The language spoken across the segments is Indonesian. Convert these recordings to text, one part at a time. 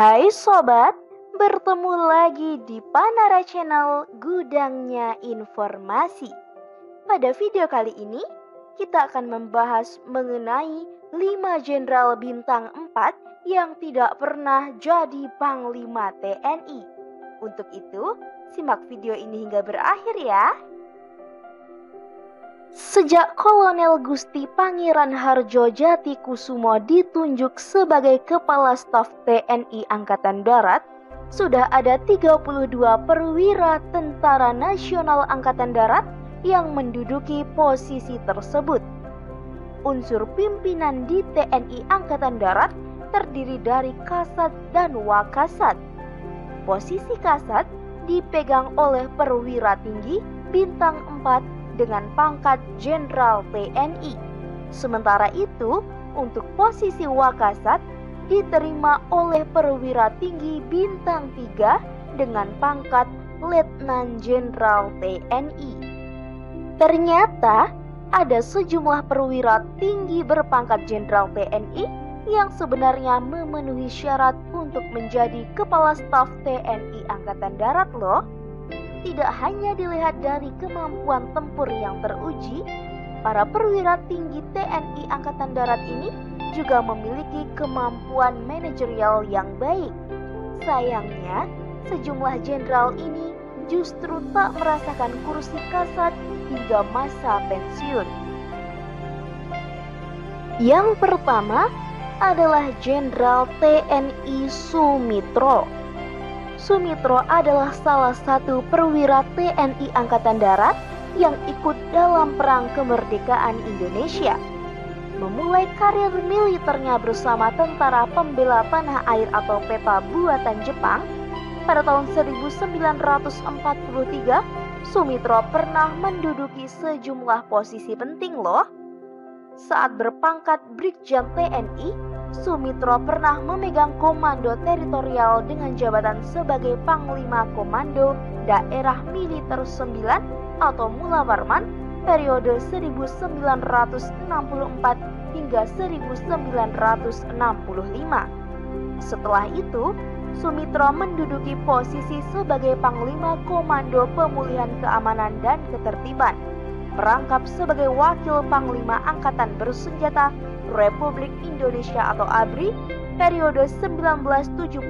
Hai sobat, bertemu lagi di Panara Channel Gudangnya Informasi. Pada video kali ini, kita akan membahas mengenai 5 jenderal bintang 4 yang tidak pernah jadi Panglima TNI. Untuk itu, simak video ini hingga berakhir ya. Sejak Kolonel Gusti Pangeran Harjo Jatikusumo ditunjuk sebagai Kepala Staf TNI Angkatan Darat, sudah ada 32 perwira Tentara Nasional Angkatan Darat yang menduduki posisi tersebut. Unsur pimpinan di TNI Angkatan Darat terdiri dari Kasat dan Wakasat. Posisi Kasat dipegang oleh perwira tinggi bintang 4 dengan pangkat Jenderal TNI. Sementara itu, untuk posisi Wakasat diterima oleh perwira tinggi bintang 3 dengan pangkat Letnan Jenderal TNI. Ternyata ada sejumlah perwira tinggi berpangkat Jenderal TNI yang sebenarnya memenuhi syarat untuk menjadi Kepala Staf TNI Angkatan Darat loh. Tidak hanya dilihat dari kemampuan tempur yang teruji, para perwira tinggi TNI Angkatan Darat ini juga memiliki kemampuan manajerial yang baik. Sayangnya, sejumlah jenderal ini justru tak merasakan kursi kasat hingga masa pensiun. Yang pertama adalah Jenderal TNI Sumitro. Sumitro adalah salah satu perwira TNI Angkatan Darat yang ikut dalam Perang Kemerdekaan Indonesia. Memulai karir militernya bersama Tentara Pembela Tanah Air atau PETA buatan Jepang, pada tahun 1943, Sumitro pernah menduduki sejumlah posisi penting loh. Saat berpangkat Brigjen TNI, Sumitro pernah memegang komando teritorial dengan jabatan sebagai Panglima Komando Daerah Militer 9 atau Mula Warman periode 1964 hingga 1965. Setelah itu, Sumitro menduduki posisi sebagai Panglima Komando Pemulihan Keamanan dan Ketertiban, merangkap sebagai Wakil Panglima Angkatan Bersenjata Republik Indonesia atau ABRI periode 1971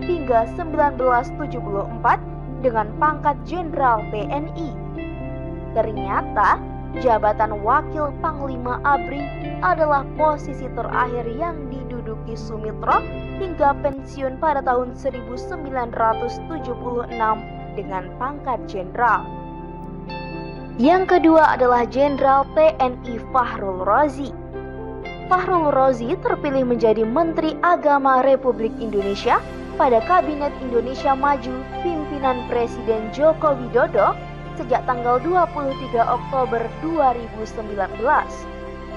hingga 1974 dengan pangkat Jenderal TNI. Ternyata, jabatan Wakil Panglima ABRI adalah posisi terakhir yang diduduki Sumitro hingga pensiun pada tahun 1976 dengan pangkat Jenderal. Yang kedua adalah Jenderal TNI Fahrul Razi. Fahrul Razi terpilih menjadi Menteri Agama Republik Indonesia pada Kabinet Indonesia Maju pimpinan Presiden Joko Widodo sejak tanggal 23 Oktober 2019.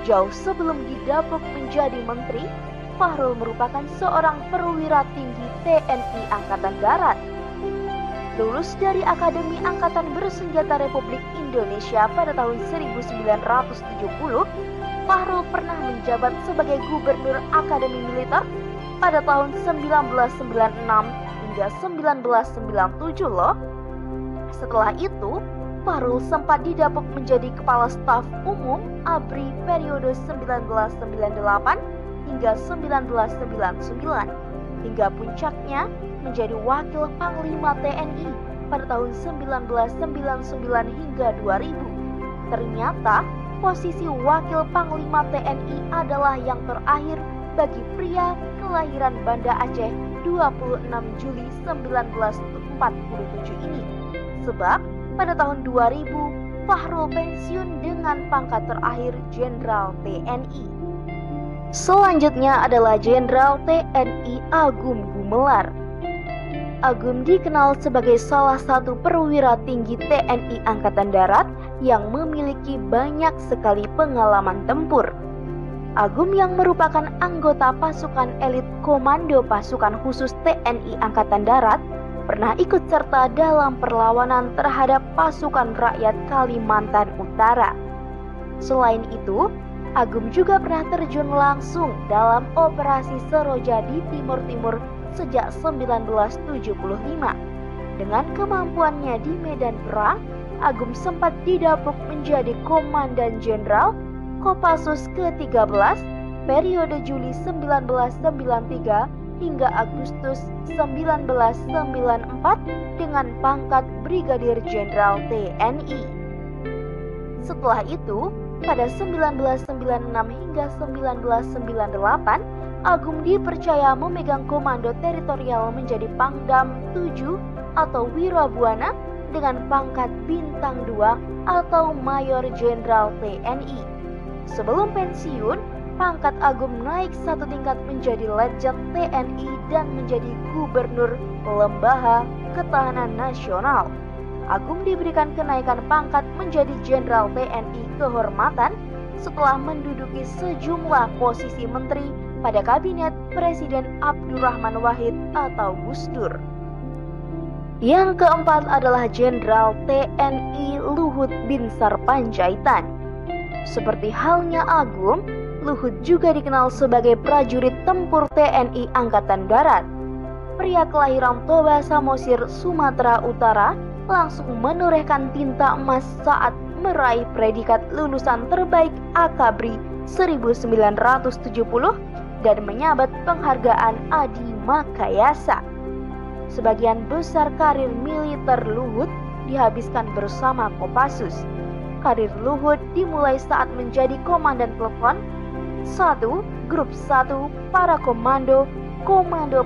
Jauh sebelum didapuk menjadi menteri, Fahrul merupakan seorang perwira tinggi TNI Angkatan Darat. Lulus dari Akademi Angkatan Bersenjata Republik Indonesia pada tahun 1970, Fahrul pernah menjabat sebagai Gubernur Akademi Militer pada tahun 1996 hingga 1997 loh. Setelah itu, Fahrul sempat didapuk menjadi Kepala Staf Umum ABRI periode 1998 hingga 1999, hingga puncaknya menjadi Wakil Panglima TNI pada tahun 1999 hingga 2000. Ternyata, posisi Wakil Panglima TNI adalah yang terakhir bagi pria kelahiran Banda Aceh 26 Juli 1947 ini. Sebab pada tahun 2000, Fahrul pensiun dengan pangkat terakhir Jenderal TNI. Selanjutnya adalah Jenderal TNI Agum Gumelar. Agum dikenal sebagai salah satu perwira tinggi TNI Angkatan Darat yang memiliki banyak sekali pengalaman tempur. Agum yang merupakan anggota pasukan elit Komando Pasukan Khusus TNI Angkatan Darat pernah ikut serta dalam perlawanan terhadap pasukan rakyat Kalimantan Utara. Selain itu, Agum juga pernah terjun langsung dalam operasi Seroja di Timur Timur sejak 1975. Dengan kemampuannya di medan perang, Agum sempat didapuk menjadi Komandan Jenderal Kopassus ke-13 periode Juli 1993 hingga Agustus 1994 dengan pangkat Brigadir Jenderal TNI. Setelah itu, pada 1996 hingga 1998, Agum dipercaya memegang komando teritorial menjadi Pangdam 7 atau Wirabuana dengan pangkat Bintang 2 atau Mayor Jenderal TNI. Sebelum pensiun, pangkat Agum naik satu tingkat menjadi Letjen TNI dan menjadi Gubernur Lembaga Ketahanan Nasional. Agum diberikan kenaikan pangkat menjadi Jenderal TNI Kehormatan setelah menduduki sejumlah posisi menteri pada Kabinet Presiden Abdurrahman Wahid atau Gus Dur. Yang keempat adalah Jenderal TNI Luhut Binsar Panjaitan. Seperti halnya Agum, Luhut juga dikenal sebagai prajurit tempur TNI Angkatan Darat. Pria kelahiran Toba Samosir, Sumatera Utara, langsung menorehkan tinta emas saat meraih predikat lulusan terbaik Akabri 1970 dan menyabet penghargaan Adi Makayasa. Sebagian besar karir militer Luhut dihabiskan bersama Kopassus. Karir Luhut dimulai saat menjadi Komandan Peleton 1, Grup 1 Para Komando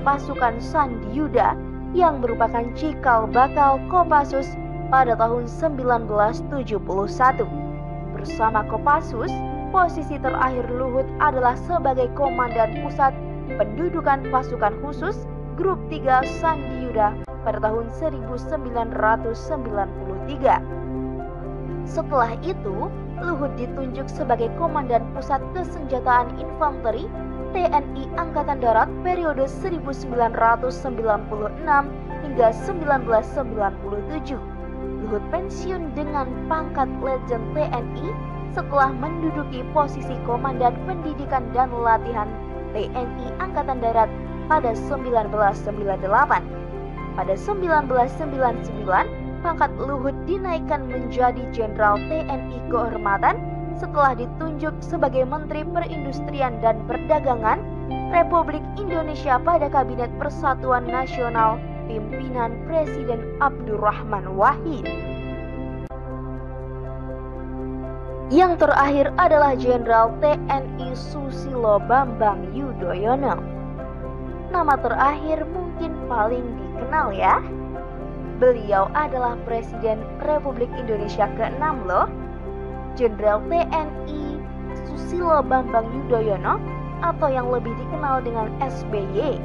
Pasukan Sandiuda yang merupakan cikal bakal Kopassus pada tahun 1971. Bersama Kopassus, posisi terakhir Luhut adalah sebagai Komandan Pusat Pendudukan Pasukan Khusus Grup 3 Sandiuda pada tahun 1993. Setelah itu, Luhut ditunjuk sebagai Komandan Pusat Kesenjataan Infanteri TNI Angkatan Darat periode 1996 hingga 1997. Luhut pensiun dengan pangkat Letjen TNI setelah menduduki posisi Komandan Pendidikan dan Latihan TNI Angkatan Darat pada 1998. Pada 1999, pangkat Luhut dinaikkan menjadi Jenderal TNI Kehormatan setelah ditunjuk sebagai Menteri Perindustrian dan Perdagangan Republik Indonesia pada Kabinet Persatuan Nasional pimpinan Presiden Abdurrahman Wahid. Yang terakhir adalah Jenderal TNI Susilo Bambang Yudhoyono. Nama terakhir mungkin paling dikenal ya. Beliau adalah Presiden Republik Indonesia ke-6 loh. Jenderal TNI Susilo Bambang Yudhoyono atau yang lebih dikenal dengan SBY.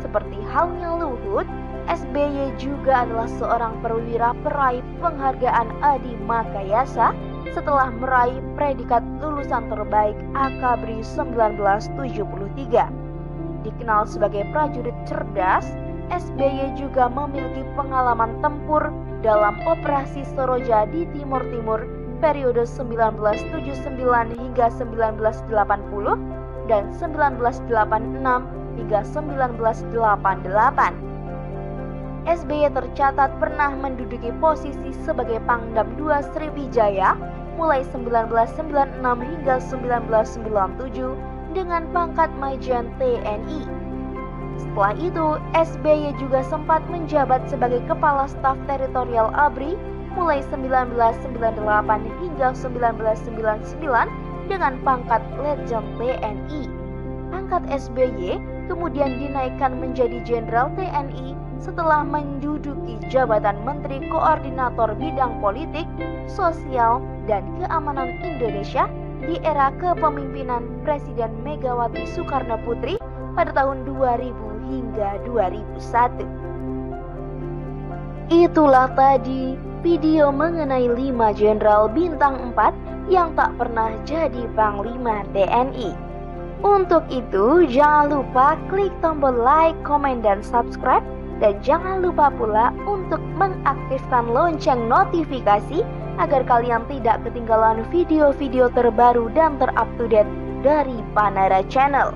Seperti halnya Luhut, SBY juga adalah seorang perwira peraih penghargaan Adi Makayasa setelah meraih predikat lulusan terbaik Akabri 1973. Dikenal sebagai prajurit cerdas, SBY juga memiliki pengalaman tempur dalam operasi Soroja di Timur Timur periode 1979 hingga 1980 dan 1986 hingga 1988. SBY tercatat pernah menduduki posisi sebagai Pangdam 2 Sriwijaya mulai 1996 hingga 1997 dengan pangkat Majen TNI. Setelah itu, SBY juga sempat menjabat sebagai Kepala Staf Teritorial ABRI mulai 1998 hingga 1999 dengan pangkat Letjen TNI. Pangkat SBY kemudian dinaikkan menjadi Jenderal TNI setelah menduduki jabatan Menteri Koordinator Bidang Politik, Sosial, dan Keamanan Indonesia di era kepemimpinan Presiden Megawati Soekarno Putri pada tahun 2000 hingga 2001. Itulah tadi video mengenai 5 Jenderal Bintang 4 yang tak pernah jadi Panglima TNI. Untuk itu, jangan lupa klik tombol like, komen, dan subscribe. Dan jangan lupa pula untuk mengaktifkan lonceng notifikasi agar kalian tidak ketinggalan video-video terbaru dan terupdate dari Panara Channel.